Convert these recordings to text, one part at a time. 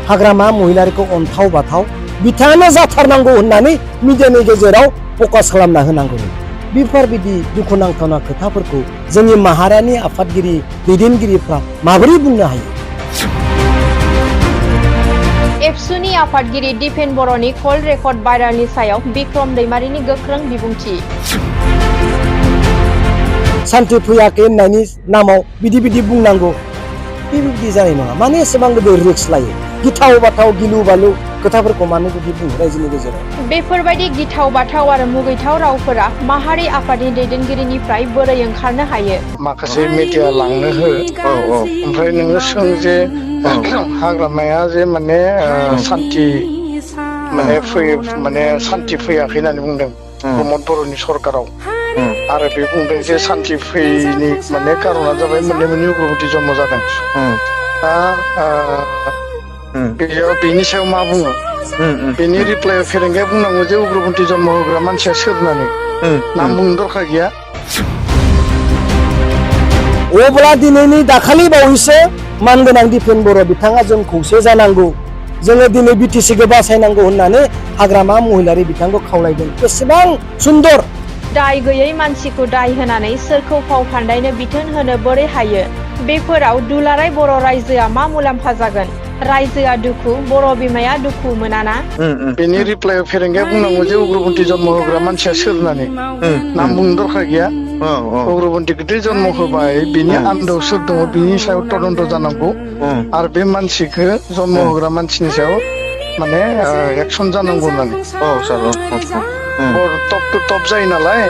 हाग्रामा महिलारिखौ अनथाव बाथाव बिथाङानो जाथारनांगौ होननानै मिडियानि गेजेराव फकास खालामना होनांगौ। बेफोरबायदि दुखुनांथावना खोथाफोरखौ जोंनि माहारियारि आफादगिरि दैदेनगिरिफ्रा माबोरै बुंनो हायो? एबसुनि आफादगिरि दिपेन बर'नि कल रेकर्ड भाइरेलनि सायाव बिक्रम दैमारिनि गोख्रों बिबुंथि। सान्थि फैयाखै होननायनि नामाव बिदि बुंनांगौ बेबायदि जानाय नङा। माने एसेबां गिदिर रिक्स लायो? गिथाव बाथाव गिलु बालु खोथाफोरखौ मानो बिदि बुङो रायजोनि गेजेराव? बेफोरबायदि गिथाव बाथाव आरो मुगैथाव रावफोरा माहारि आफादनि दैदेनगिरिनिफ्राय बोरै ओंखारनो हायो? माखासे मिडिया लांनो हो ओमफ्राय नोङो सों जे हाग्रामाया जे माने सान्थि फैयाखै होननानै बुंदों प्रमद बर'नि सरकाराव। आरो बे बुंदों जे सान्थि फैयैनि माने कारना जाबाय मोननै उग्रपन्थि जन्म जादों। दा बेनि सायाव मा बुङो? बेनि रिप्लाइआव फेरेंगाया बुंनांगौ जे उग्रपन्थि जन्म होग्रा मानसिया सोर होननानै नाम बुंनो दरखार गैया। अब्ला दिनैनि दाखालि बावैसो मानगोनां दिपेन बर' बिथाङा जों खौसे जानांगौ, जोङो दिनै बिटिसिखौ बासायनांगौ होननानै हाग्रामा महिलारि बिथांखौ खावलायदों। बेसेबां सुन्दर! दाय गैयै मानसिखौ दाय होनानै सोरखौ फाव फान्दायनो बिथोन होनो बोरै हायो? बेफोराव दुलाराय बर' रायजोआ मा मुलाम्फा जागोन? रायजोआ दुखु, बर' बिमाया दुखु मोनाना? बेनि रिप्लाइआव फेरेंगाया बुंनांगौ जे उग्रपन्थि जन्म होग्रा मानसिया सोर होननानै नाम बुंनो दरखार गैया। उग्रपन्थि गिदिर जन्म होबाय, बिनि आन्दोआव सोर दङ बिनि सायाव तदन्त जानांगौ। आरो बे मानसिखौ जन्म होग्रा मानसिनि सायाव माने एक्सन जानांगौ होननानै। टप टु टप जायो नालाय।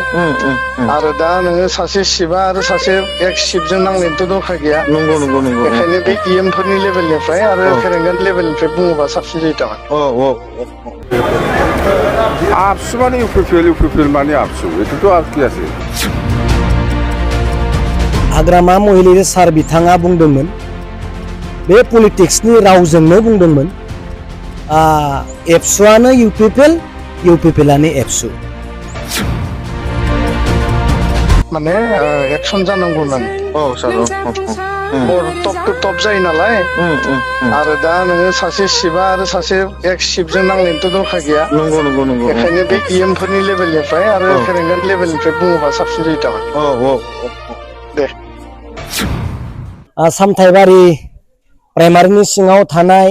आरो दा नोङो सासे शिबा आरो सासे एक्स शिबजों नांलायनोथ' दरखार गैया। बेखायनो बे इएम फोरनि लेभेलनिफ्राय आरो फेरेंगानि लेभेलनिफ्राय बुङोबा साबसिन जायो थारमाने। आपसु माने इउपिपिएल माने आपसु, बेथ' আর কি আছে? हाग्रामा महिलारि सार बिथाङा बुंदोंमोन, बे पलिटिक्सनि रावजोंनो बुंदोंमोन, एबसुआनो इउपिपिएल, इउपिपिएलानो एबसु। माने एक्सन जानांगौ होननानै। टप टु टप जायो नालाय। आरो दा नोङो सासे शिबा आरो सासे एक्स शिबजों नांलायनोथ' दरखार गैया। बेखायनो बे इएम फोरनि लेभेलनिफ्राय आरो फेरेंगानि लेभेलनिफ्राय बुङोबा साबसिन जायो थारमाने। दे। सामथाइबारि प्राइमारिनि सिङाव थानाय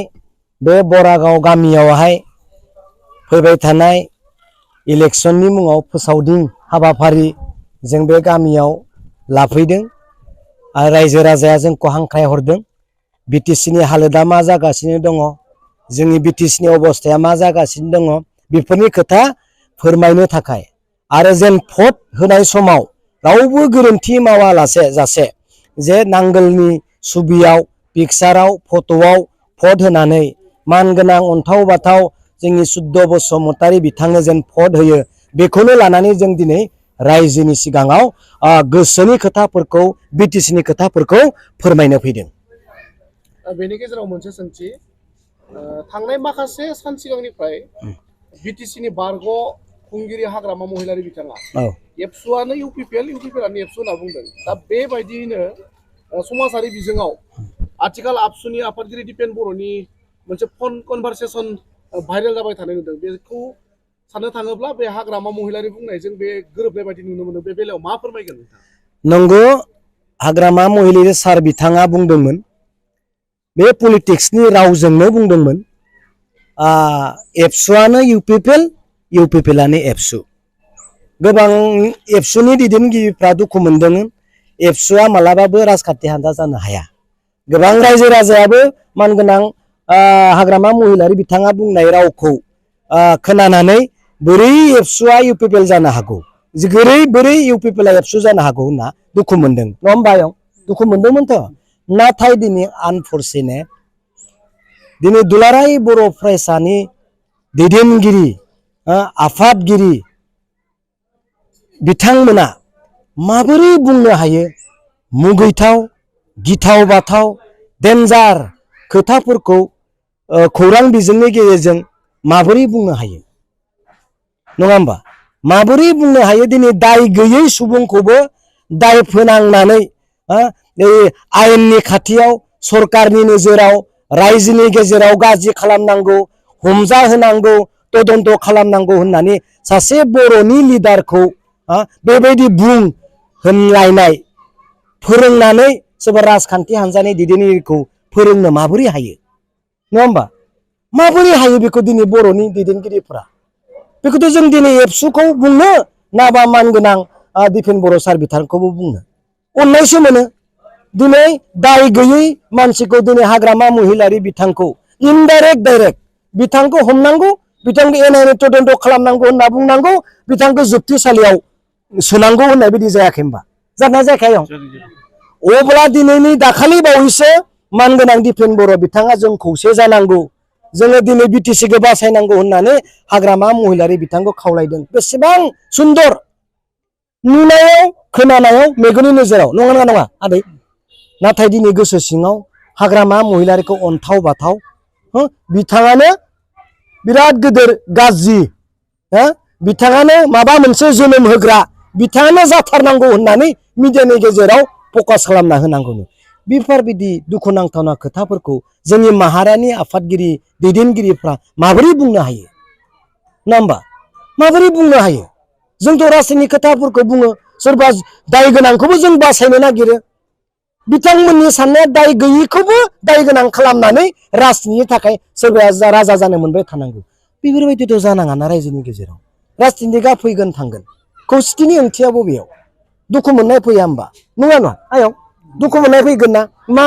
बे बरागाव गामियावहाय फैबाय थानाय इलेक्सननि मुङाव फोसावदिं हाबाफारि जों बे गामियाव लाफैदों आरो रायजो राजाया जोंखौ हांख्राय हरदों। बिटिसिनि हालोदा मा जागासिनो दङ, जोंनि बिटिसिनि अबस्थाया मा जागासिनो दङ, बेफोरनि खोथा फोरमायनो थाखाय आरो जेन भट होनाय समाव रावबो गोरोन्थि मावालासे जासे जे नांगोलनि सुबियाव पिक्साराव फट'आव भट होनानै मानगोनां अनथाव बाथाव जोंनि सुद्ध बसुमतारी बिथांनो जेन भट होयो, बेखौनो लानानै जों दिनै रायजोनि सिगाङाव गोसोनि खोथाफोरखौ बिटिसिनि खोथाफोरखौ फोरमायनो फैदों। बेनि गेजेराव मोनसे सोंथि, थांनाय माखासे सान सिगांनिफ्राय बिटिसिनि बारग' खुंगिरि हाग्रामा महिलारि बिथाङा एबसुआनो इउपिपिएल, इउपिपिएलानो एबसु होनना बुंदों। दा बेबायदियैनो समाजारि बिजोङाव आथिखाल आबसुनि आफादगिरि दिपेन बर'नि मोनसे फन कनभारसेसन भाइरेल जाबाय थानाय नुदों। बेखौ साननो थाङोब्ला बे हाग्रामा महिलारि बुंनायजों बे गोरोबनाय बायदि नुनो मोनो। बे बेलायाव मा फोरमायगोन नोंथाङा? नंगौ, हाग्रामा महिलारि सार बिथाङा बुंदोंमोन, बे पलिटिक्सनि रावजोंनो बुंदोंमोन, एबसुआनो इउपिपिएल, इउपिपिएलानो एबसु। गोबां एबसुनि दैदेनगिरिफ्रा दुखु मोनदों, एबसुआ मालाबाबो राजखान्थि हान्जा जानो हाया। गोबां रायजो राजायाबो मानगोनां हाग्रामा महिलारि बिथाङा बुंनाय रावखौ खोनानानै बोरै एबसुआ इउपिपिएल जानो हागौ, बोरै इउपिपिएला एबसु जानो हागौ होनना दुखु मोनदों, नङा होमबा? दुखु मोनदोंमोनथ'। नाथाय दिनै आनफरचुनेट, दिनै दुलाराय बर' फरायसानि दैदेनगिरि आफादगिरि बिथांमोना माबोरै बुंनो हायो मुगैथाव, गिथाव बाथाव, डेन्जार खोथाफोरखौ खौरां बिजोंनि गेजेरजों माबोरै बुंनो हायो, नङा होमबा? माबोरै बुंनो हायो? दिनै दाय गैयै सुबुंखौबो दाय फोनांनानै आयेननि खाथियाव सरकारनि नोजोराव रायजोनि गेजेराव गाज्रि खालामनांगौ हमजा होनांगौ तदन्त खालामनांगौ होननानै सासे बर'नि लिडारखौ बेबायदि बुं होनलायनाय फोरोंनानै सोरबा राजखान्थि हान्जानि दैदेनगिरिखौ फोरोंनो माबोरै हायो नङा होमबा माबोरै हायो बेखौ दिनै बर'नि दैदेनगिरिफोरा बेखौथ' जों दिनै एबसुखौ बुंनो नाबा मानगोनां दिपेन बर' सार बिथांखौबो बुंनो अननायसो मोनो दिनै दाय गैयै मानसिखौ दिनै हाग्रामा महिलारि बिथांखौ इनडाइरेक्ट डाइरेक्ट बिथांखौ हमनांगौ बिथांखौ एनायनि तदन्त खालामनांगौ होनना बुंनांगौ बिथांखौ जोबथेसालियाव सोनांगौ होननाय बायदि जायाखै होनबा जादोंना जायाखै अब्ला दिनैनि दाखालि बावैसो मानगोनां दिपेन बर' बिथाङा जों खौसे जानांगौ जोङो दिनै बिटिसिखौ बासायनांगौ होननानै हाग्रामा महिलारि बिथांखौ खावलायदों बेसेबां सुन्दर नुनायाव खोनानायाव मेगननि नोजोराव नङा नङा आदै नाथाय दिनै गोसो सिङाव हाग्रामा महिलारिखौ अनथाव बाथाव बिथाङानो बिराद गिदिर गाज्रि बिथाङानो माबा मोनसे जोनोम होग्रा बिथाङानो जाथारनांगौ होननानै मिडियानि गेजेराव फकास खालामना होनांगौ बेफोरबायदि दुखुनांथावना खोथाफोरखौ जोंनि माहारियारि आफादगिरि दैदेनगिरिफ्रा माबोरै बुंनो हायो नङा होमबा माबोरै बुंनो हायो जोंथ' राजनीतिनि खोथाफोरखौ बुङो सोरबा दाय गोनांखौबो जों बासायनो नागिरो बिथांमोननि साननाया दाय गैयैखौबो दाय गोनां खालामनानै राजनीतिनि थाखाय सोरबाया राजा जानो मोनबाय थानांगौ बेफोरबायदिथ' जानाङाना रायजोनि गेजेराव राजनीतिकआ फैगोन थांगोन खौसेथिनि ओंथिया बबेयाव दुखु मोननाय फैया होमबा नङा आयं दुखु मोननाय फैगोन ना मा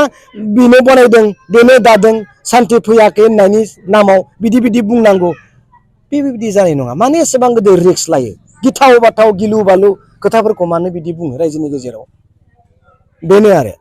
बेनो बनायदों बेनो दादों सान्थि फैयाखै होननायनि नामाव बिदि बुंनांगौ बेबायदि जानाय नङा माने एसेबां गिदिर रिक्स लायो गिथाव बाथाव गिलु बालु खोथाफोरखौ मानो बिदि बुङो रायजोनि गेजेराव बेनो आरो